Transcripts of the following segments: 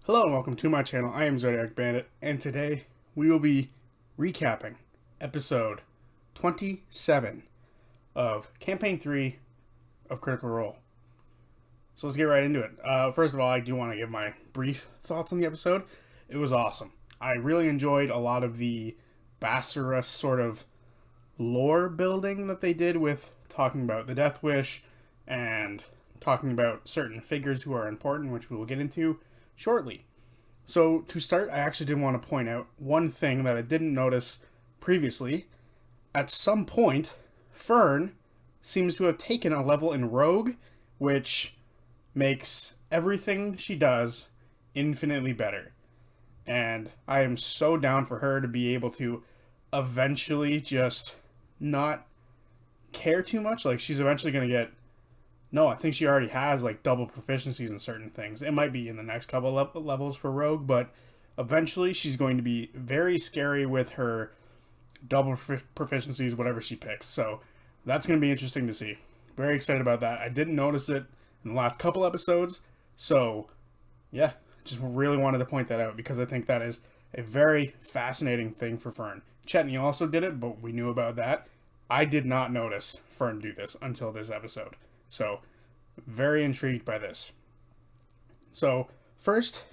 Hello and welcome to my channel. I am ZodiacBandit, and today we will be recapping episode 27 of Campaign 3 of Critical Role. So let's get right into it. First of all, I do want to give my brief thoughts on the episode. It was awesome. I really enjoyed a lot of the Bassaris sort of lore building that they did with talking about the Death Wish and talking about certain figures who are important, which we will get into shortly. So to start, I actually did want to point out one thing that I didn't notice previously. At some point, Fern seems to have taken a level in Rogue, which makes everything she does infinitely better. And I am so down for her to be able to eventually just not care too much. Like, she's eventually going to get... No, I think she already has, like, double proficiencies in certain things. It might be in the next couple levels for Rogue, but eventually she's going to be very scary with her double proficiencies, whatever she picks. So that's going to be interesting to see. Very excited about that. I didn't notice it in the last couple episodes, so yeah, just really wanted to point that out because I think that is a very fascinating thing for Fern. Chetney also did it, but we knew about that. I did not notice Fern do this until this episode. So, very intrigued by this. So, first,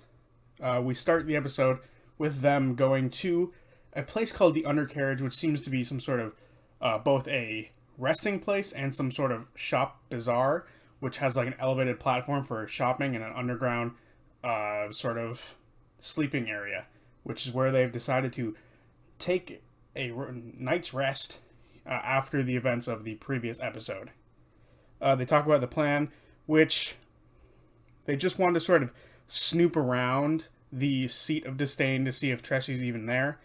we start the episode with them going to a place called the Undercarriage, which seems to be some sort of both a resting place and some sort of shop bazaar, which has like an elevated platform for shopping and an underground sort of sleeping area, which is where they've decided to take a night's rest after the events of the previous episode. They talk about the plan, which they just wanted to sort of snoop around the seat of disdain to see if Tressy's even there.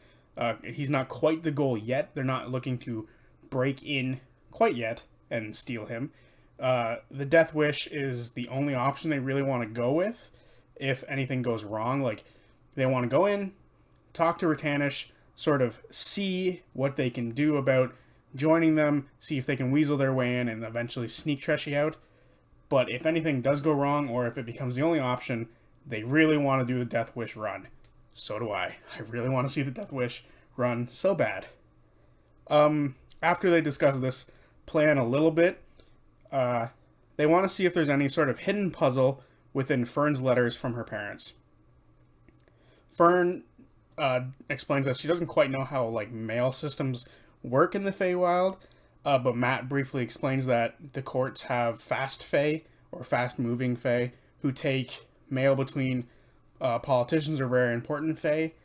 He's not quite the goal yet. They're not looking to break in quite yet and steal him. The Death Wish is the only option they really want to go with if anything goes wrong. Like, they want to go in, talk to Ratanish, sort of see what they can do about joining them, see if they can weasel their way in and eventually sneak Treshy out. But if anything does go wrong, or if it becomes the only option, they really want to do the Death Wish run. So do I. I really want to see the Death Wish run so bad. After they discuss this plan a little bit, they want to see if there's any sort of hidden puzzle within Fern's letters from her parents. Fern explains that she doesn't quite know how like mail systems work in the Feywild, but Matt briefly explains that the courts have fast Fey, or fast-moving Fey, who take mail between politicians or very important Fey.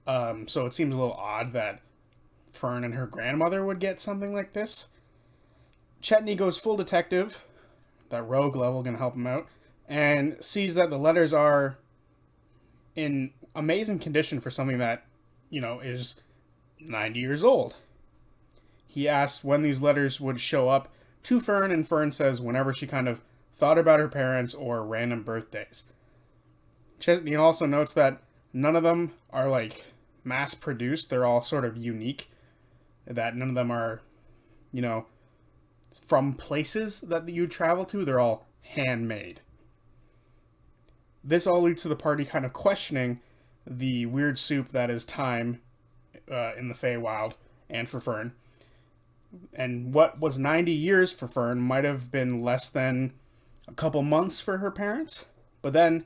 So it seems a little odd that Fern and her grandmother would get something like this. Chetney goes full detective, that rogue level can help him out, and sees that the letters are in amazing condition for something that, is 90 years old. He asks when these letters would show up to Fern, and Fern says whenever she kind of thought about her parents or random birthdays. Chetney also notes that none of them are like mass-produced. They're all sort of unique. That none of them are, from places that you travel to. They're all handmade. This all leads to the party kind of questioning the weird soup that is time in the Feywild and for Fern. And what was 90 years for Fern might have been less than a couple months for her parents. But then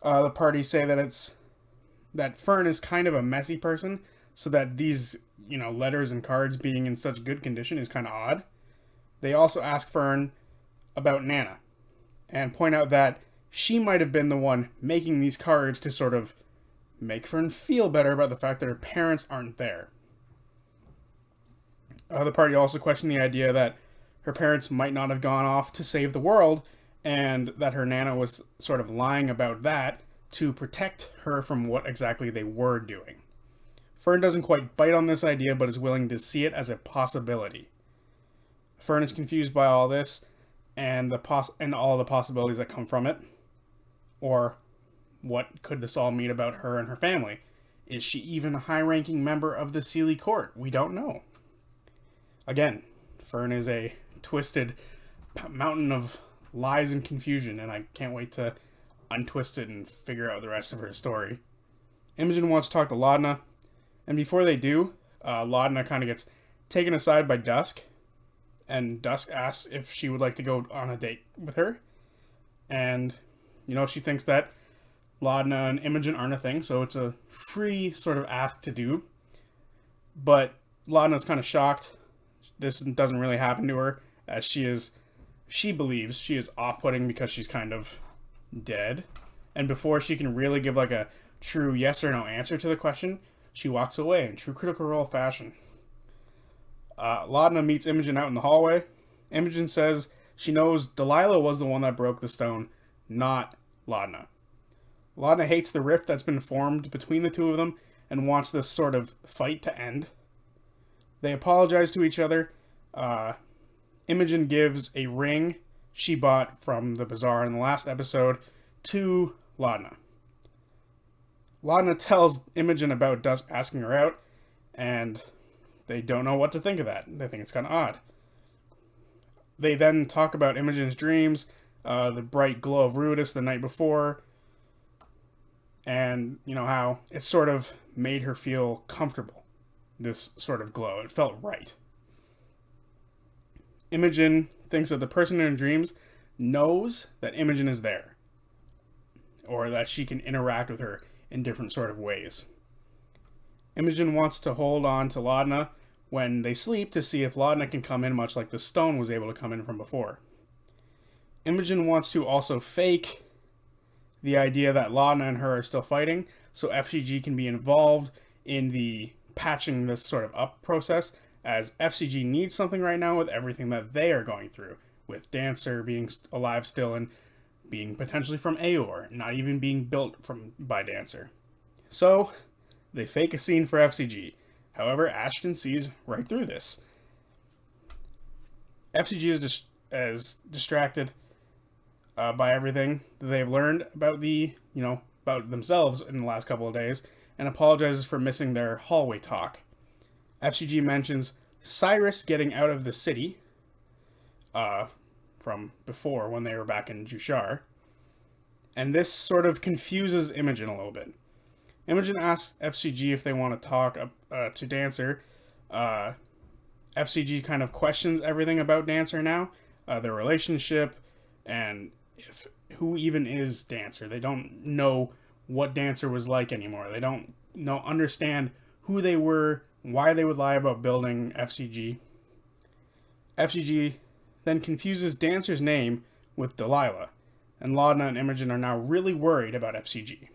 the party say that Fern is kind of a messy person, so that these, letters and cards being in such good condition is kind of odd. They also ask Fern about Nana and point out that she might have been the one making these cards to sort of make Fern feel better about the fact that her parents aren't there. The party also questioned the idea that her parents might not have gone off to save the world, and that her Nana was sort of lying about that to protect her from what exactly they were doing. Fern doesn't quite bite on this idea, but is willing to see it as a possibility. Fern is confused by all this, and all the possibilities that come from it. Or, what could this all mean about her and her family? Is she even a high-ranking member of the Seelie Court? We don't know. Again, Fern is a twisted mountain of lies and confusion, and I can't wait to untwist it and figure out the rest of her story. Imogen wants to talk to Laudna, and before they do, Laudna kind of gets taken aside by Dusk, and Dusk asks if she would like to go on a date with her. And, she thinks that Laudna and Imogen aren't a thing, so it's a free sort of ask to do. But Laudna's kind of shocked. This doesn't really happen to her, as she believes she is off-putting because she's kind of dead. And before she can really give like a true yes or no answer to the question, she walks away in true Critical Role fashion. Laudna meets Imogen out in the hallway. Imogen says she knows Delilah was the one that broke the stone, not Laudna. Laudna hates the rift that's been formed between the two of them and wants this sort of fight to end. They apologize to each other. Imogen gives a ring she bought from the bazaar in the last episode to Laudna. Laudna tells Imogen about Dusk asking her out, and they don't know what to think of that. They think it's kind of odd. They then talk about Imogen's dreams, the bright glow of Ruidus the night before, and, how it sort of made her feel comfortable, this sort of glow. It felt right. Imogen thinks that the person in her dreams knows that Imogen is there, or that she can interact with her in different sort of ways. Imogen wants to hold on to Laudna when they sleep to see if Laudna can come in much like the stone was able to come in from before. Imogen wants to also fake the idea that Laudna and her are still fighting, so FCG can be involved in the patching this sort of up process, as FCG needs something right now with everything that they are going through, with Dancer being alive still and being potentially from Aor, not even being built by Dancer. So, they fake a scene for FCG. However, Ashton sees right through this. FCG is as distracted by everything that they've learned about about themselves in the last couple of days, and apologizes for missing their hallway talk. FCG mentions Cyrus getting out of the city from before when they were back in Jushar, and this sort of confuses Imogen a little bit. Imogen asks FCG if they want to talk to Dancer. FCG kind of questions everything about Dancer now, their relationship, and who even is Dancer. They don't know what Dancer was like anymore. They don't understand who they were, why they would lie about building FCG. FCG then confuses Dancer's name with Delilah, and Laudna and Imogen are now really worried about FCG.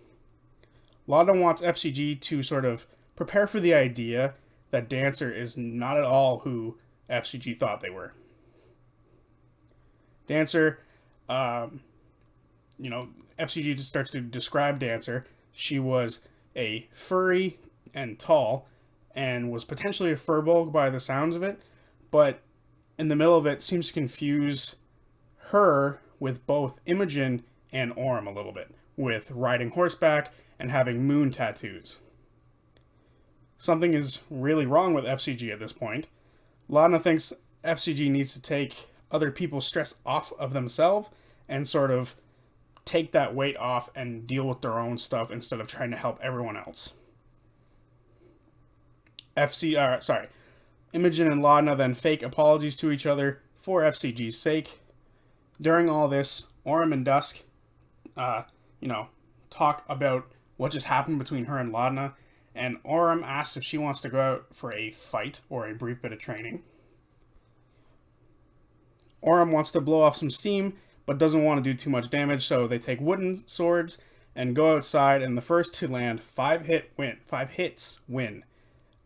Laudna wants FCG to sort of prepare for the idea that Dancer is not at all who FCG thought they were. Dancer, FCG just starts to describe Dancer. She was a furry and tall, and was potentially a furbolg by the sounds of it, but in the middle of it seems to confuse her with both Imogen and Orm a little bit, with riding horseback and having moon tattoos. Something is really wrong with FCG at this point. Laudna thinks FCG needs to take other people's stress off of themselves and sort of take that weight off and deal with their own stuff instead of trying to help everyone else. Imogen and Laudna then fake apologies to each other for FCG's sake. During all this, Orm and Dusk, talk about what just happened between her and Laudna, and Orm asks if she wants to go out for a fight or a brief bit of training. Orm wants to blow off some steam, but doesn't want to do too much damage, so they take wooden swords and go outside, and the first to land 5 hits win.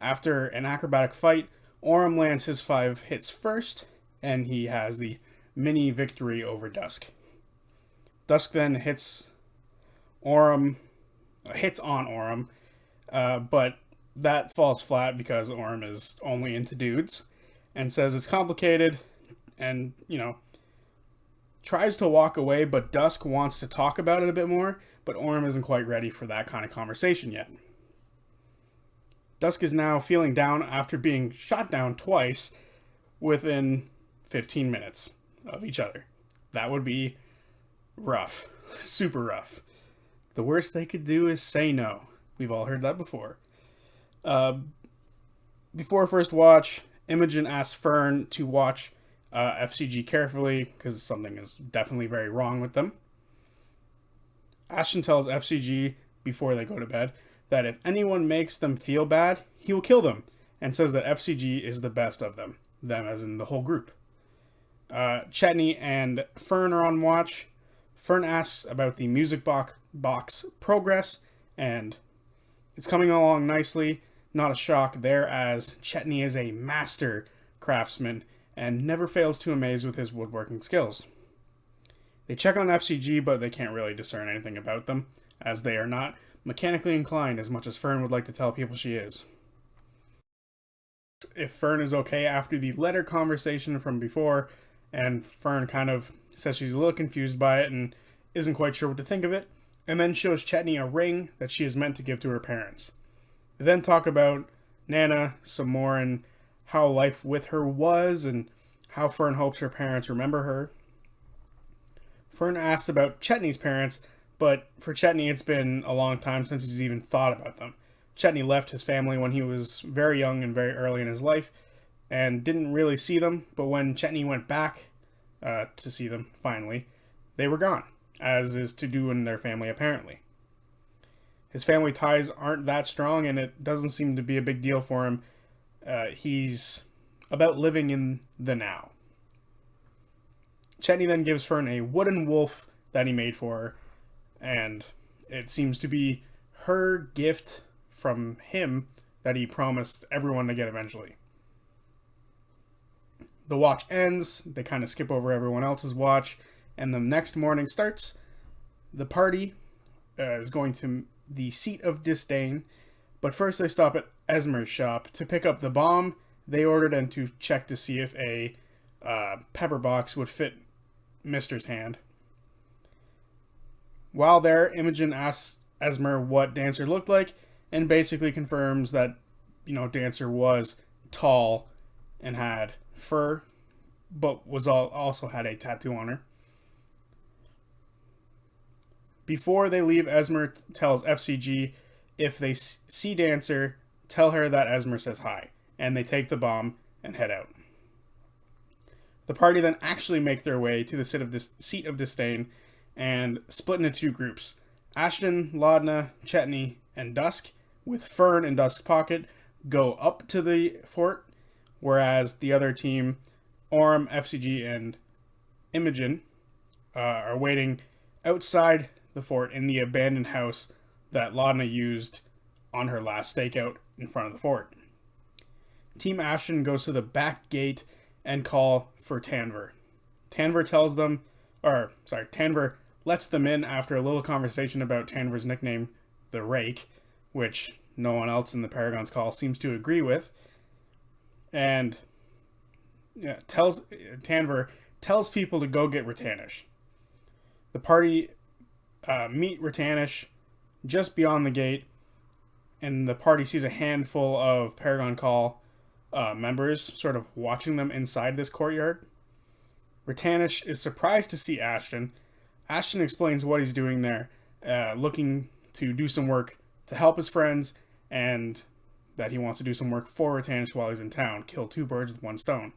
After an acrobatic fight, Orm lands his 5 hits first, and he has the mini victory over Dusk. Dusk then hits on Orm, but that falls flat because Orm is only into dudes, and says it's complicated, and, tries to walk away, but Dusk wants to talk about it a bit more, but Orm isn't quite ready for that kind of conversation yet. Dusk is now feeling down after being shot down twice within 15 minutes of each other. That would be rough. Super rough. The worst they could do is say no. We've all heard that before. Before first watch, Imogen asks Fern to watch FCG carefully because something is definitely very wrong with them. Ashton tells FCG before they go to bed that if anyone makes them feel bad, he will kill them, and says that FCG is the best of them as in the whole group. Chetney and Fern are on watch. Fern asks about the music box progress, and it's coming along nicely. Not a shock there, as Chetney is a master craftsman and never fails to amaze with his woodworking skills. They check on FCG, but they can't really discern anything about them, as they are not mechanically inclined as much as Fern would like to tell people she is. If Fern is okay after the letter conversation from before, and Fern kind of says she's a little confused by it and isn't quite sure what to think of it, and then shows Chetney a ring that she is meant to give to her parents. They then talk about Nana some more and how life with her was and how Fern hopes her parents remember her. Fern asks about Chetney's parents, but for Chetney it's been a long time since he's even thought about them. Chetney left his family when he was very young and very early in his life and didn't really see them, but when Chetney went back to see them, finally, they were gone, as is to do in their family apparently. His family ties aren't that strong, and it doesn't seem to be a big deal for him. He's about living in the now. Chetney then gives Fern a wooden wolf that he made for her, and it seems to be her gift from him that he promised everyone to get eventually. The watch ends, they kind of skip over everyone else's watch, and the next morning starts. The party is going to the Seat of Disdain, but first they stop at Esmer's shop to pick up the bomb they ordered and to check to see if a pepper box would fit Mister's hand. While there, Imogen asks Esmer what Dancer looked like and basically confirms that, Dancer was tall and had fur, but also had a tattoo on her. Before they leave, Esmer tells FCG if they see Dancer, tell her that Esmer says hi, and they take the bomb and head out. The party then actually make their way to the Seat of Disdain and split into two groups. Ashton, Laudna, Chetney, and Dusk, with Fern in Dusk's pocket, go up to the fort, whereas the other team, Orm, FCG, and Imogen, are waiting outside the fort in the abandoned house that Laudna used on her last stakeout in front of the fort. Team Ashton goes to the back gate and call for Tanver. Tanver lets them in after a little conversation about Tanver's nickname, the Rake, which no one else in the Paragon's call seems to agree with. And Tanver tells people to go get Ratanish. The party meet Ratanish just beyond the gate, and the party sees a handful of Paragon Call members sort of watching them inside this courtyard. Ratanish is surprised to see Ashton. Ashton explains what he's doing there, looking to do some work to help his friends, and that he wants to do some work for Ratanish while he's in town, kill two birds with one stone.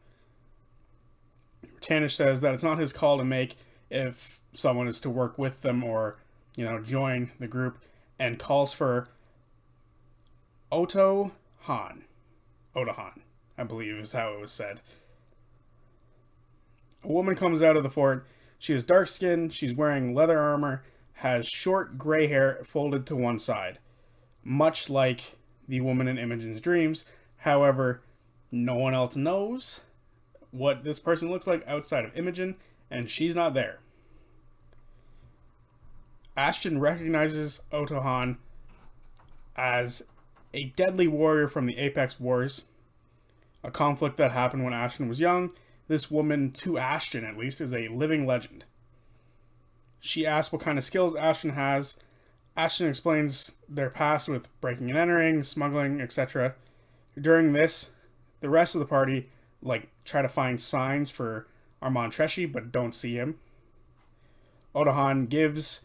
Ratanish says that it's not his call to make if someone is to work with them or, join the group, and calls for Otohan, I believe is how it was said. A woman comes out of the fort. She is dark-skinned, she's wearing leather armor, has short gray hair folded to one side, much like the woman in Imogen's dreams. However, no one else knows what this person looks like outside of Imogen, and she's not there. Ashton recognizes Otohan as a deadly warrior from the Apex Wars, a conflict that happened when Ashton was young. This woman, to Ashton at least, is a living legend. She asks what kind of skills Ashton has. Ashton explains their past with breaking and entering, smuggling, etc. During this, the rest of the party try to find signs for Armand Tresci, but don't see him. Odahan gives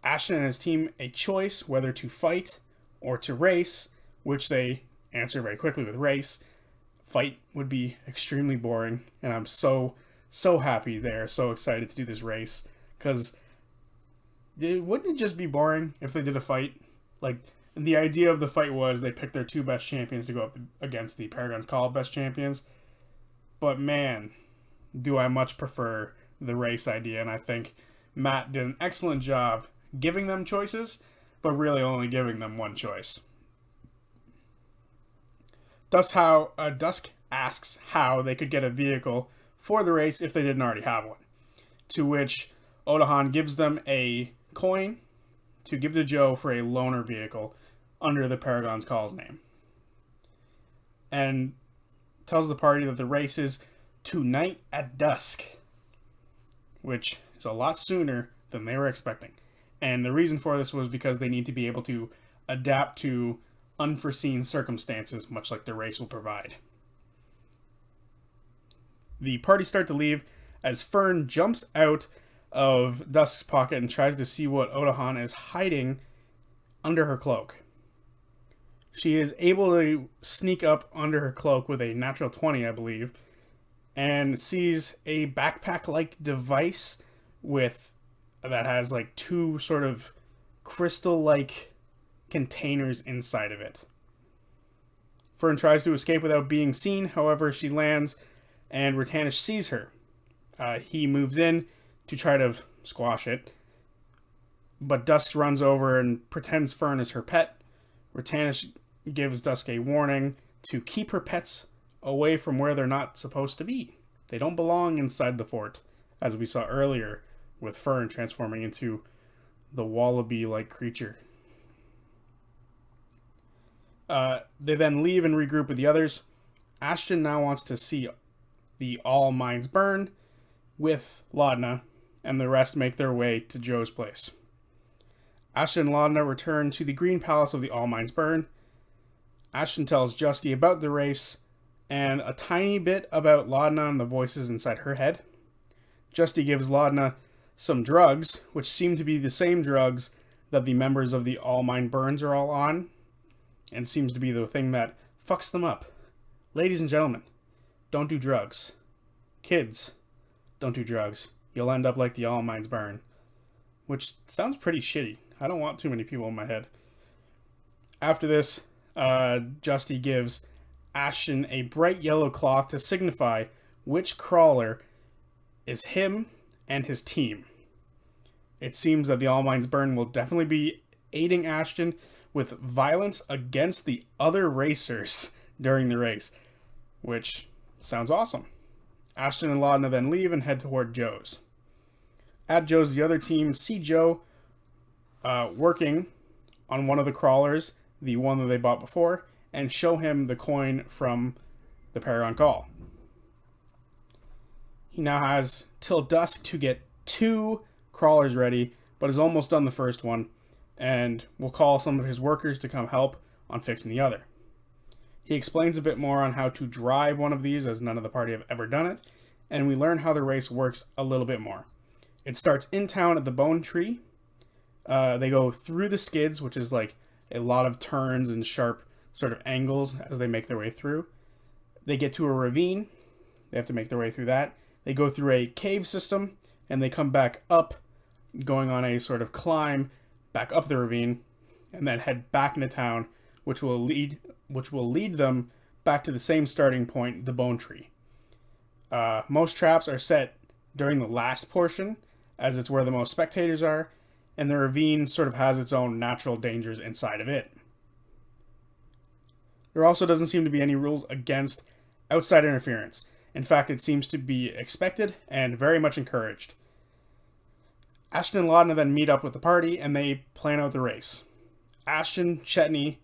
Ashton and his team a choice whether to fight or to race, which they answer very quickly with race. Fight would be extremely boring, and I'm so happy they're so excited to do this race, because wouldn't it just be boring if they did a fight? Like, the idea of the fight was they picked their two best champions to go up against the Paragon's Call best champions, but man, do I much prefer the race idea, and I think Matt did an excellent job giving them choices, but really only giving them one choice. Dusk asks how they could get a vehicle for the race if they didn't already have one, to which Odahan gives them a coin to give to Joe for a loaner vehicle under the Paragon's Call's name, and tells the party that the race is tonight at dusk, which is a lot sooner than they were expecting. And the reason for this was because they need to be able to adapt to unforeseen circumstances, much like the race will provide. The party start to leave as Fern jumps out of Dusk's pocket and tries to see what Odahan is hiding under her cloak. She is able to sneak up under her cloak with a natural 20, I believe, and sees a backpack-like device that has like two sort of crystal-like containers inside of it. Fern tries to escape without being seen, however she lands and Rutanish sees her. He moves in to try to squash it, but Dusk runs over and pretends Fern is her pet. Rutanish gives Dusk a warning to keep her pets away from where they're not supposed to be. They don't belong inside the fort, as we saw earlier with Fern transforming into the wallaby-like creature. They then leave and regroup with the others. Ashton now wants to see the all mines burn with Laudna, and the rest make their way to Joe's place. Ashton and Laudna return to the Green Palace of the All Mines Burn. Ashton tells Justy about the race and a tiny bit about Laudna and the voices inside her head. Justy gives Laudna some drugs, which seem to be the same drugs that the members of the All Mine Burns are all on, and seems to be the thing that fucks them up. Ladies and gentlemen, don't do drugs. Kids, don't do drugs. You'll end up like the All Mines Burn. Which sounds pretty shitty. I don't want too many people in my head. After this, Justy gives Ashton a bright yellow cloth to signify which crawler is him and his team. It seems that the All Mines Burn will definitely be aiding Ashton with violence against the other racers during the race, which sounds awesome. Ashton and Laudna then leave and head toward Joe's. At Joe's, the other team see Joe working on one of the crawlers, the one that they bought before, and show him the coin from the Paragon Call. He now has till dusk to get 2 crawlers ready, but is almost done the first one, and will call some of his workers to come help on fixing the other. He explains a bit more on how to drive one of these, as none of the party have ever done it, and we learn how the race works a little bit more. It starts in town at the Bone Tree. They go through the skids, which is like a lot of turns and sharp sort of angles as they make their way through. They get to a ravine. They have to make their way through that. They go through a cave system, and they come back up, going on a sort of climb back up the ravine, and then head back into town, which will lead them back to the same starting point, the Bone Tree. Most traps are set during the last portion, as it's where the most spectators are, and the ravine sort of has its own natural dangers inside of it. There also doesn't seem to be any rules against outside interference. In fact, it seems to be expected and very much encouraged. Ashton and Laudna then meet up with the party, and they plan out the race. Ashton and Chetney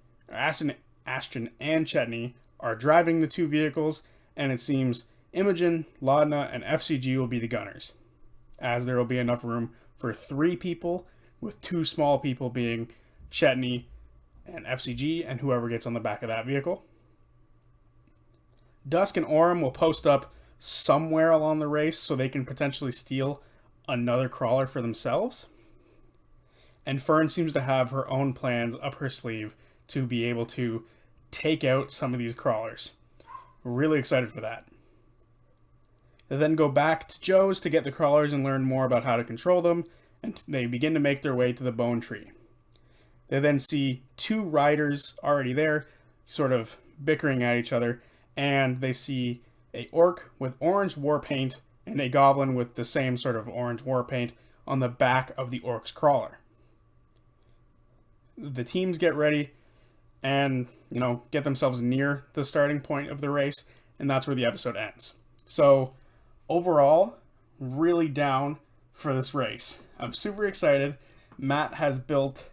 are driving the 2 vehicles, and it seems Imogen, Laudna, and FCG will be the gunners, as there will be enough room for 3 people, with 2 small people being Chetney and FCG, and whoever gets on the back of that vehicle. Dusk and Orem will post up somewhere along the race so they can potentially steal another crawler for themselves. And Fern seems to have her own plans up her sleeve to be able to take out some of these crawlers. Really excited for that. They then go back to Joe's to get the crawlers and learn more about how to control them, and they begin to make their way to the bone tree. They then see two riders already there, sort of bickering at each other, and they see a orc with orange war paint and a goblin with the same sort of orange war paint on the back of the orc's crawler. The teams get ready and, get themselves near the starting point of the race, and that's where the episode ends. So, overall, really down for this race. I'm super excited. Matt has built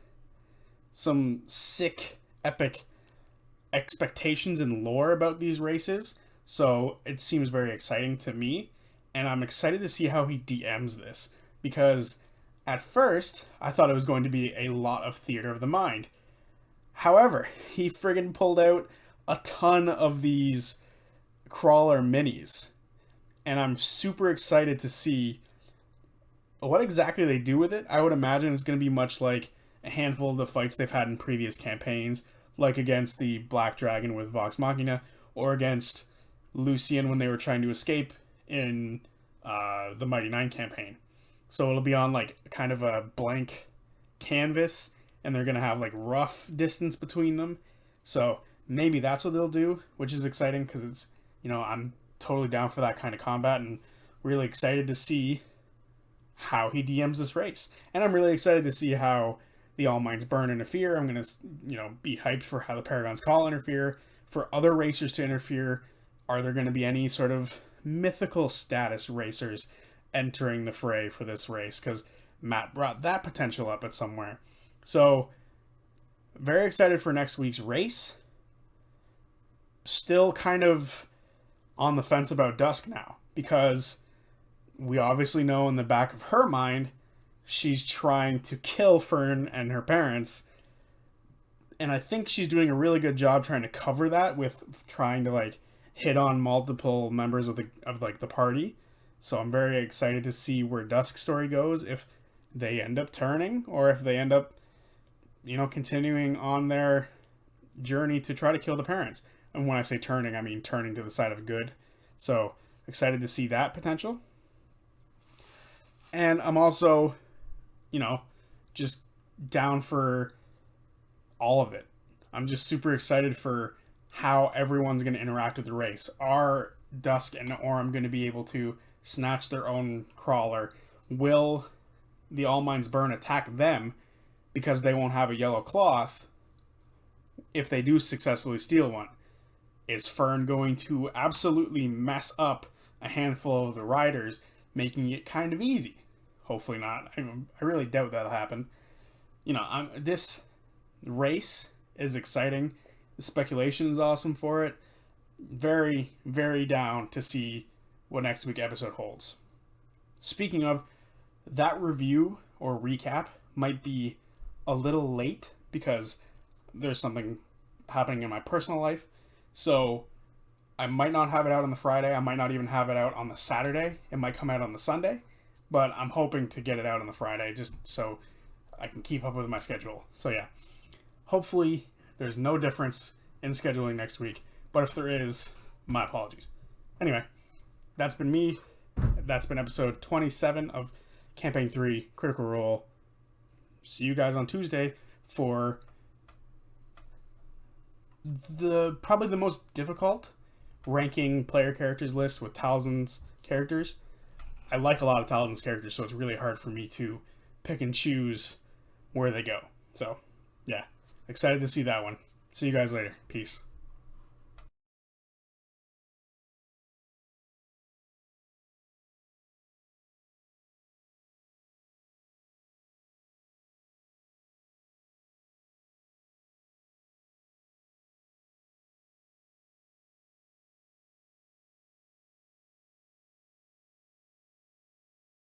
some sick, epic expectations and lore about these races, so it seems very exciting to me, and I'm excited to see how he DMs this, because at first, I thought it was going to be a lot of theater of the mind. However, he friggin' pulled out a ton of these crawler minis, and I'm super excited to see what exactly they do with it. I would imagine it's going to be much like a handful of the fights they've had in previous campaigns, like against the Black Dragon with Vox Machina, or against Lucian when they were trying to escape in the Mighty Nine campaign. So it'll be on like kind of a blank canvas, and they're going to have like rough distance between them. So maybe that's what they'll do, which is exciting because it's, I'm totally down for that kind of combat and really excited to see how he DMs this race. And I'm really excited to see how the All Minds Burn interfere. I'm going to, be hyped for how the Paragon's Call interfere, for other racers to interfere. Are there going to be any sort of mythical status racers entering the fray for this race? Because Matt brought that potential up at somewhere. So, very excited for next week's race. Still kind of on the fence about Dusk now, because we obviously know in the back of her mind, she's trying to kill Fern and her parents. And I think she's doing a really good job trying to cover that with trying to hit on multiple members of the party. So I'm very excited to see where Dusk's story goes, if they end up turning or if they end up, continuing on their journey to try to kill the parents. And when I say turning, I mean turning to the side of good. So excited to see that potential. And I'm also, just down for all of it. I'm just super excited for how everyone's going to interact with the race. Are Dusk and Orem going to be able to snatch their own crawler? Will the All Minds Burn attack them because they won't have a yellow cloth if they do successfully steal one? Is Fern going to absolutely mess up a handful of the riders, making it kind of easy? Hopefully not. I really doubt that'll happen. This race is exciting. The speculation is awesome for it. Very, very down to see what next week's episode holds. Speaking of, that review or recap might be a little late because there's something happening in my personal life. So I might not have it out on the Friday. I might not even have it out on the Saturday. It might come out on the Sunday. But I'm hoping to get it out on the Friday just so I can keep up with my schedule. So yeah, hopefully there's no difference in scheduling next week. But if there is, my apologies. Anyway, that's been me. That's been episode 27 of Campaign 3 Critical Role. See you guys on Tuesday for probably the most difficult ranking player characters list with Talzin's characters. I like a lot of Talzin's characters, so it's really hard for me to pick and choose where they go. So, yeah. Excited to see that one. See you guys later. Peace.